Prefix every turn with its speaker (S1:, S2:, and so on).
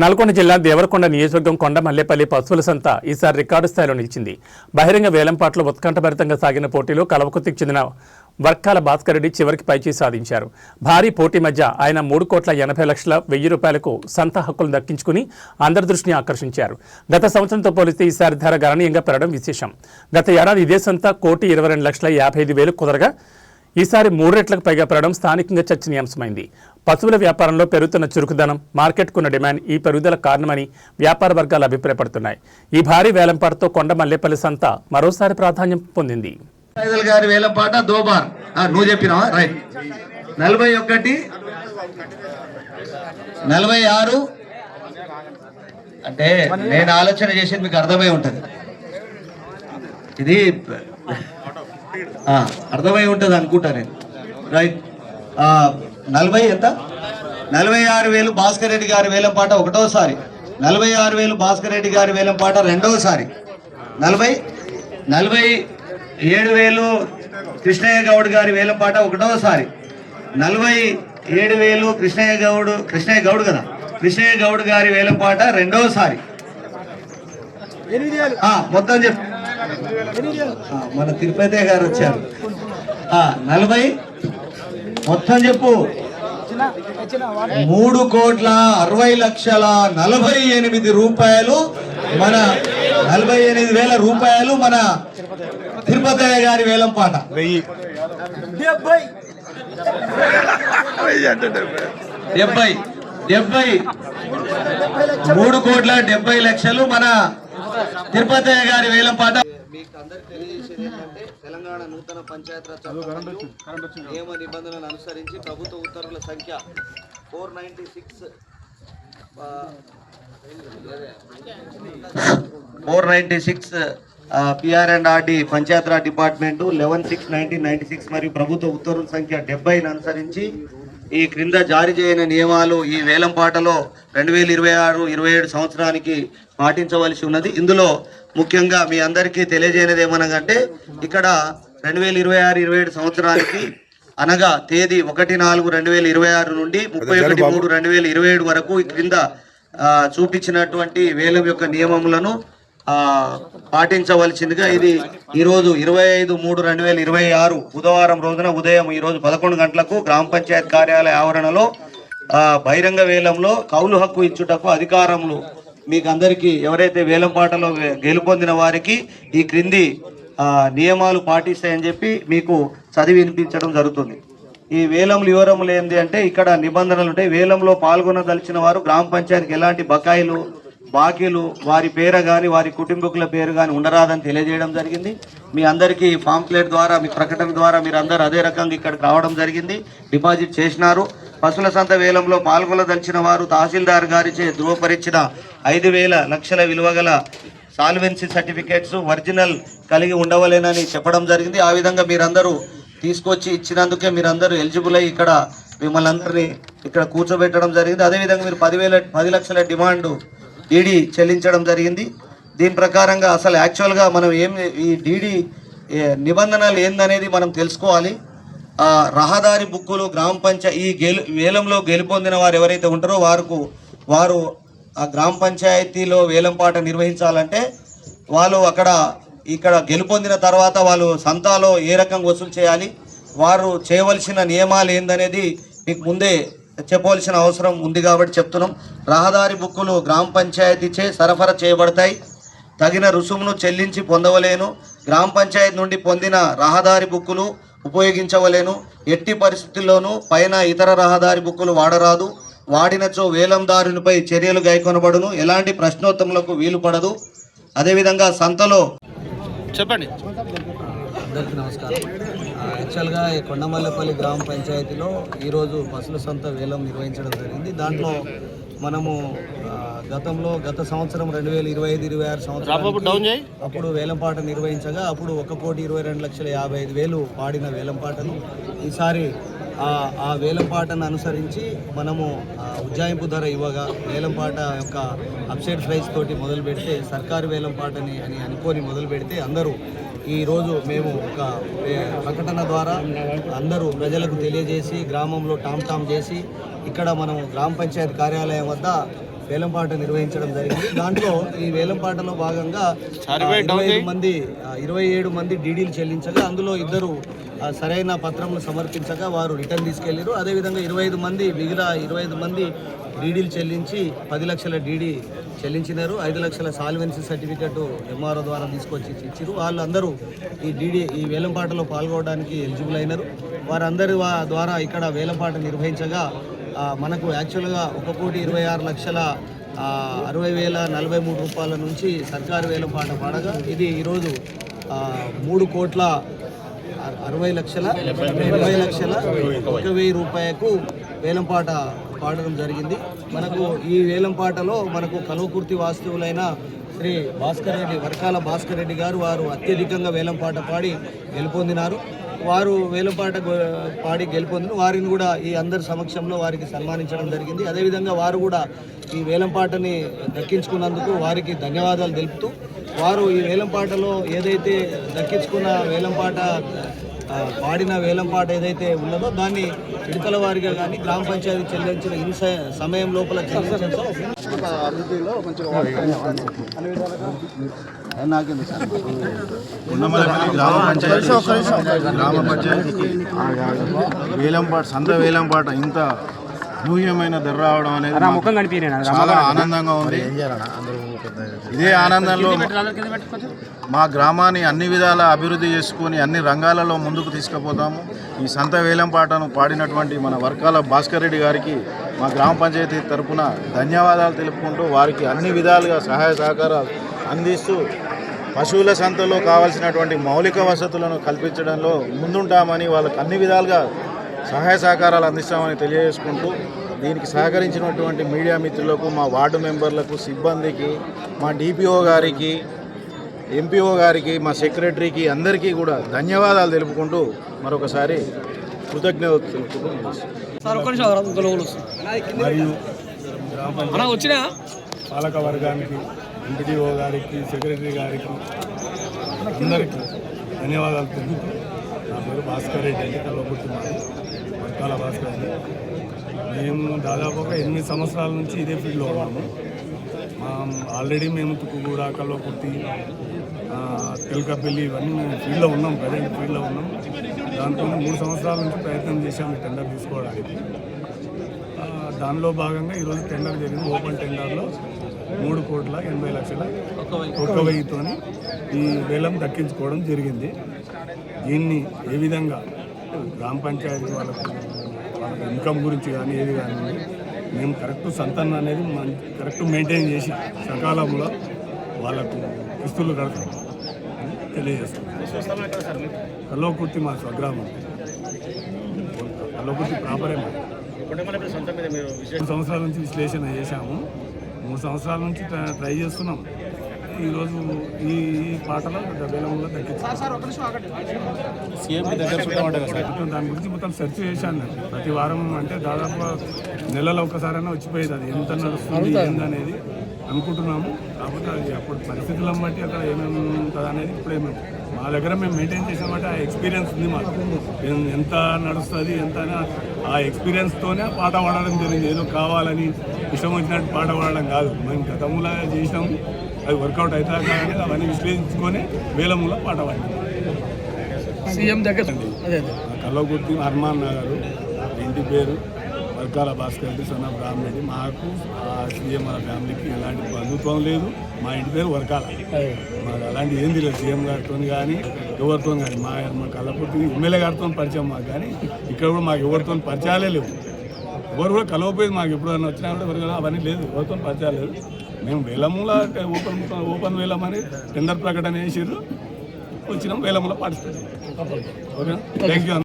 S1: నల్గొండ జిల్లా దేవరకొండ నియోజకవర్గం కొండమల్లేపల్లి పశువుల సంత ఈసారి రికార్డు స్థాయిలో నిలిచింది. బహిరంగ వేలంపాట్లో ఉత్కంఠభరితంగా సాగిన పోటీలో కలవకుర్తికి చెందిన వర్కాల భాస్కర్ రెడ్డి చివరికి పైచేయి సాధించారు. భారీ పోటీ మధ్య ఆయన 3,80,00,000 రూపాయలకు సంత హక్కులు దక్కించుకుని అందరి దృష్టిని ఆకర్షించారు. గత సంవత్సరంతో పోలిస్తే ఈసారి ధర గణనీయంగా పెరగడం విశేషం. గత ఏడాది ఇదే సంత 1,22,55,000 కుదరగా ఈసారి 3 రెట్లకు పైగా పెరగడం స్థానికంగా చర్చనీయాంశమైంది. పశువుల వ్యాపారంలో పెరుగుతున్న చురుకుదనం, మార్కెట్కున్న డిమాండ్ ఈ పెరుగుదల కారణమని వ్యాపార వర్గాలు అభిప్రాయపడుతున్నాయి. ఈ భారీ వేలంపాటతో కొండమల్లేపల్లి సంత మరోసారి ప్రాధాన్యం పొందింది.
S2: గారి వేలంపాట దోబార్ నువ్వు చెప్పినావా? రైట్. 41, 46 అంటే నేను ఆలోచన చేసేది మీకు అర్థమై ఉంటుంది. ఇది అర్థమై ఉంటుంది అనుకుంటా నేను. రైట్. 40 ఎంత? 46,000 భాస్కర్ రెడ్డి గారి వేలంపాట ఒకటోసారి, 46,000 భాస్కర్ రెడ్డి గారి వేలంపాట రెండోసారి, 47,000 కృష్ణయ్య గౌడ్ గారి వేలంపాట ఒకటోసారి, 47,000 కృష్ణయ్య గౌడ్ కదా, కృష్ణయ్య గౌడ్ గారి వేలంపాట రెండోసారి. మొత్తం చెప్పు. మన తిరుపతి గారు వచ్చారు. 40 మొత్తం చెప్పు. 3,60,48,000 రూపాయలు, మన 48,000 రూపాయలు మన తిరుపతి గారి వేలంపాట. 3,70,00,000 మన తిరుపతి గారి వేలంపాట. మీకు అందరికి తెలియజేసేది ఏంటంటే తెలంగాణ నూతన పంచాయతీరాజ్ చట్టం నియమ నిబంధనలను అనుసరించి ప్రభుత్వ ఉత్తర్వుల సంఖ్య 496 PR&RD పంచాయతీరాజ్ డిపార్ట్మెంట్ 11/6/1996 మరియు ప్రభుత్వ ఉత్తర్వుల సంఖ్య 70ని అనుసరించి ఈ క్రింద జారీ చేయని నియమాలు ఈ వేలంపాటలో 2026-27 సంవత్సరానికి పాటించవలసి ఉన్నది. ఇందులో ముఖ్యంగా మీ అందరికీ తెలియజేయనిది ఏమనగంటే, ఇక్కడ 2026-27 సంవత్సరానికి అనగా తేదీ 1/4/2026 నుండి 31/3/2027 వరకు ఈ క్రింద చూపించినటువంటి వేలం యొక్క నియమములను పాటించవలసిందిగా ఇది ఈరోజు 25/3/2026 బుధవారం రోజున ఉదయం ఈరోజు 11 గంటలకు గ్రామ పంచాయత్ కార్యాలయ ఆవరణలో బహిరంగ వేలంలో కౌలు హక్కు ఇచ్చుటకు అధికారములు మీకు అందరికీ ఎవరైతే వేలంపాటలో గెలుపొందిన వారికి ఈ క్రింది నియమాలు పాటిస్తాయని చెప్పి మీకు చదివి వినిపించడం జరుగుతుంది. ఈ వేలంలో వివరములు ఏంటి అంటే, ఇక్కడ నిబంధనలు ఉంటాయి. వేలంలో పాల్గొనదలిచిన వారు గ్రామ పంచాయతీకి ఎలాంటి బకాయిలు బాకీలు వారి పేరు కానీ వారి కుటుంబీకుల పేరు కానీ ఉండరాదని తెలియజేయడం జరిగింది. మీ అందరికీ పాంప్లెట్ ద్వారా మీ ప్రకటన ద్వారా మీరు అందరూ అదే రకంగా ఇక్కడికి రావడం జరిగింది, డిపాజిట్ చేసినారు. పశువుల సంత వేలంలో పాల్గొనదలిచిన వారు తహసీల్దార్ గారిచే ధృవపరిచిన 5,00,000 విలువ గల సాల్వెన్సీ సర్టిఫికేట్స్ ఒరిజినల్ కలిగి ఉండవలేనని చెప్పడం జరిగింది. ఆ విధంగా మీరందరూ తీసుకొచ్చి ఇచ్చినందుకే మీరందరూ ఎలిజిబుల్ అయ్యి ఇక్కడ మిమ్మల్ని అందరినీ ఇక్కడ కూర్చోబెట్టడం జరిగింది. అదేవిధంగా మీరు 10 లక్షల డిమాండ్ డీడీ చెల్లించడం జరిగింది. దీని ప్రకారంగా అసలు యాక్చువల్గా మనం ఈ డీడీ నిబంధనలు ఏందనేది మనం తెలుసుకోవాలి. రహదారి బుక్కులు గ్రామ పంచాయతీ ఈ వేలంలో గెలుపొందిన వారు ఎవరైతే ఉంటారో వారు ఆ గ్రామ పంచాయతీలో వేలంపాట నిర్వహించాలంటే వాళ్ళు ఇక్కడ గెలుపొందిన తర్వాత వాళ్ళు సంతాలో ఏ రకంగా వసూలు చేయాలి, వారు చేయవలసిన నియమాలు ఏందనేది మీకు ముందే చెప్పవలసిన అవసరం ఉంది కాబట్టి చెప్తున్నాం. రహదారి బుక్కులు గ్రామ పంచాయతీచే సరఫరా చేయబడతాయి. తగిన రుసుమును చెల్లించి పొందవలేను. గ్రామ పంచాయతీ నుండి పొందిన రహదారి బుక్కులు ఉపయోగించవలేను. ఎట్టి పరిస్థితుల్లోనూ పైన ఇతర రహదారి బుక్కులు వాడరాదు. వాడినచో వేలందారునిపై చర్యలు గైకొనబడును. ఎలాంటి ప్రశ్నోత్తములకు వీలు పడదు. అదేవిధంగా సంతలో
S3: చెప్పండి. అందరికీ నమస్కారం. యాక్చువల్గా ఈ కొండమల్లేపల్లి గ్రామ పంచాయతీలో ఈరోజు పశువుల సంత వేలం నిర్వహించడం జరిగింది. దాంట్లో మనము గత సంవత్సరం 2025-26 సంవత్సరం అప్పుడు వేలంపాట నిర్వహించగా అప్పుడు 1,22,50,000 పాడిన వేలంపాటను ఈసారి ఆ వేలంపాటను అనుసరించి మనము ఉజ్జాయింపు ధర ఇవ్వగా వేలంపాట యొక్క అప్సైడ్ ప్రైస్ తోటి మొదలు పెడితే సర్కారు వేలంపాటని అనుకొని మొదలు పెడితే అందరూ ఈరోజు మేము ఒక ప్రకటన ద్వారా అందరూ ప్రజలకు తెలియజేసి గ్రామంలో టామ్ చేసి ఇక్కడ మనం గ్రామ పంచాయతీ కార్యాలయం వద్ద వేలంపాట నిర్వహించడం జరిగింది. దాంట్లో ఈ వేలంపాటలో భాగంగా 27 మంది డీడీలు చెల్లించగా అందులో 2 సరైన పత్రములు సమర్పించగా వారు రిటర్న్ తీసుకెళ్లారు. అదేవిధంగా 25 మంది డీడీలు చెల్లించి 10 లక్షల డీడీ చెల్లించినారు. 5 లక్షల సాల్వెన్సీ సర్టిఫికెట్ ఎంఆర్ఓ ద్వారా తీసుకొచ్చి ఇచ్చారు. వాళ్ళందరూ ఈ వేలంపాటలో పాల్గొనడానికి ఎలిజిబుల్ అయినారు. వారందరి ద్వారా ఇక్కడ వేలంపాట నిర్వహించగా మనకు యాక్చువల్గా 1,20,60,043 రూపాయల నుంచి సర్కారు వేలంపాట పాడగా ఇది ఈరోజు 3,60,20,01,000 రూపాయలకు వేలంపాట పాడడం జరిగింది. మనకు ఈ వేలంపాటలో మనకు కల్వకుర్తి వాస్తవులైన శ్రీ భాస్కర్ రెడ్డి, వర్కాల భాస్కర్ రెడ్డి గారు వారు అత్యధికంగా వేలంపాట పాడి గెలుపొందినారు. వారు వేలంపాట పాడి గెలుపొందిన వారిని కూడా ఈ అందరి సమక్షంలో వారికి సన్మానించడం జరిగింది. అదేవిధంగా వారు కూడా ఈ వేలంపాటని దక్కించుకున్నందుకు వారికి ధన్యవాదాలు తెలుపుతూ వారు ఈ వేలంపాటలో ఏదైతే దక్కించుకున్న వేలంపాట పాడిన వేలంపాట ఏదైతే ఉన్నదో దాన్ని విడతల వారిగా కానీ గ్రామ పంచాయతీ చెల్లించిన సమయం లోపల చెల్లించడంతో అభివృద్ధిలో మంచిగా
S4: కొండమల్లపల్లి గ్రామ పంచాయతీకి వేలంపాట ఇంత అనూహ్యమైన ధర రావడం అనేది చాలా ఆనందంగా ఉంది. ఇదే ఆనందంలో మా గ్రామాన్ని అన్ని విధాల అభివృద్ధి చేసుకొని అన్ని రంగాలలో ముందుకు తీసుకుపోతాము. ఈ సంత వేలంపాటను పాడినటువంటి మన వర్కాల భాస్కర్ రెడ్డి గారికి మా గ్రామ పంచాయతీ తరఫున ధన్యవాదాలు తెలుపుకుంటూ వారికి అన్ని విధాలుగా సహాయ సహకారాలు అందిస్తూ పశువుల సంతలో కావాల్సినటువంటి మౌలిక వసతులను కల్పించడంలో ముందుంటామని వాళ్ళకి అన్ని విధాలుగా సహాయ సహకారాలు అందిస్తామని తెలియజేసుకుంటూ దీనికి సహకరించినటువంటి మీడియా మిత్రులకు, మా వార్డు మెంబర్లకు, సిబ్బందికి, మా డిపిఓ గారికి, ఎంపీఓ గారికి, మా సెక్రటరీకి అందరికీ కూడా ధన్యవాదాలు తెలుపుకుంటూ మరొకసారి కృతజ్ఞతలు తెలుపుకుంటూ
S5: మరియు పాలక వర్గానికి, ఎంపీడీఓ గారికి, సెక్రటరీ గారికి అందరికీ ధన్యవాదాలు తెలుపుతూ నా పేరు భాస్కర్ రెడ్డి అండి, కల్వకుర్తి వర్కాల భాస్కర్ రెడ్డి. మేము దాదాపు ఒక 8 సంవత్సరాల నుంచి ఇదే ఫీల్డ్లో ఉన్నాము. ఆల్రెడీ మేము తుక్కుగూడ, కల్వకుర్తి, తెలకపల్లి ఇవన్నీ మేము ఫీల్డ్లో ఉన్నాం, ప్రజెంట్ ఫీల్డ్లో ఉన్నాం. దాంతో 3 సంవత్సరాల నుంచి ప్రయత్నం చేశాము ఈ టెండర్ తీసుకోవడానికి. దానిలో భాగంగా ఈరోజు టెండర్ జరిగింది. ఓపెన్ టెండర్లో 3,80,00,000 ఈ వేలం దక్కించుకోవడం జరిగింది. దీన్ని ఏ విధంగా గ్రామ పంచాయతీ వాళ్ళకు ఇన్కమ్ గురించి కానీ ఏది కానీ మేము కరెక్ట్ సంతానం అనేది కరెక్ట్ మెయింటైన్ చేసి సకాలంలో వాళ్ళకు కిస్తులు కడతాం తెలియజేస్తాం. కల్వకుర్తి మా స్వగ్రామం, కల్వకుర్తి ప్రాపరే. 2 సంవత్సరాల నుంచి విశ్లేషణ చేశాము, 3 సంవత్సరాల నుంచి ట్రై చేస్తున్నాం. ఈరోజు ఈ పాటలో వేలంలో తగ్గించాం. దాని గురించి మొత్తం సెర్చ్ చేశాను. ప్రతి వారం అంటే దాదాపు నెలలో ఒకసారైనా వచ్చిపోయేది, అది ఎంత నడుస్తుంది ఏందనేది అనుకుంటున్నాము. కాకపోతే అది అప్పుడు పరిస్థితులను బట్టి అక్కడ ఏమేమి ఉంటుంది అనేది ఇప్పుడే మా దగ్గర మేము మెయింటైన్ చేసిన బట్టి ఆ ఎక్స్పీరియన్స్ ఉంది మాకు. ఎంత నడుస్తుంది ఎంత ఆ ఎక్స్పీరియన్స్తోనే పాట పాడడం జరిగింది. ఏదో కావాలని ఇష్టం వచ్చినట్టు పాట పాడడం కాదు. మేము గతంలో చేసినాము, అది వర్కౌట్ అవుతా కానీ అవన్నీ విశ్లేషించుకొని వేలములో పాట పాడాం. సీఎం దగ్గర కల్వకుర్తి హనుమాన్ నగర్, ఇంటి పేరు వర్కాల భాస్కర్ రెడ్డి, సన్ ఆఫ్ రామరెడ్డి. మాకు సీఎం మన ఫ్యామిలీకి ఎలాంటి బంధుత్వం లేదు. మా ఇంటి పేరు వర్కాల. మాకు అలాంటి ఏంది లేదు. సీఎం గారితో కానీ ఎవరితో కానీ మా కల్వకుర్తి ఎమ్మెల్యే గారితో పరిచయం మాకు, కానీ ఇక్కడ కూడా మాకు ఎవరితో పరిచయాలే లేవు. ఎవరు కూడా కలవపోయేది మాకు ఎప్పుడైనా వచ్చినా కూడా ఎవరు అవన్నీ లేదు, ఎవరితో పరిచయాలు లేదు. మేము వేలములో ఓపెన్ వేలం అని టెండర్ ప్రకటన చేసిర్రు, వచ్చినాం, వేలంలో పార్టిసిపేట్. Okay, thank you.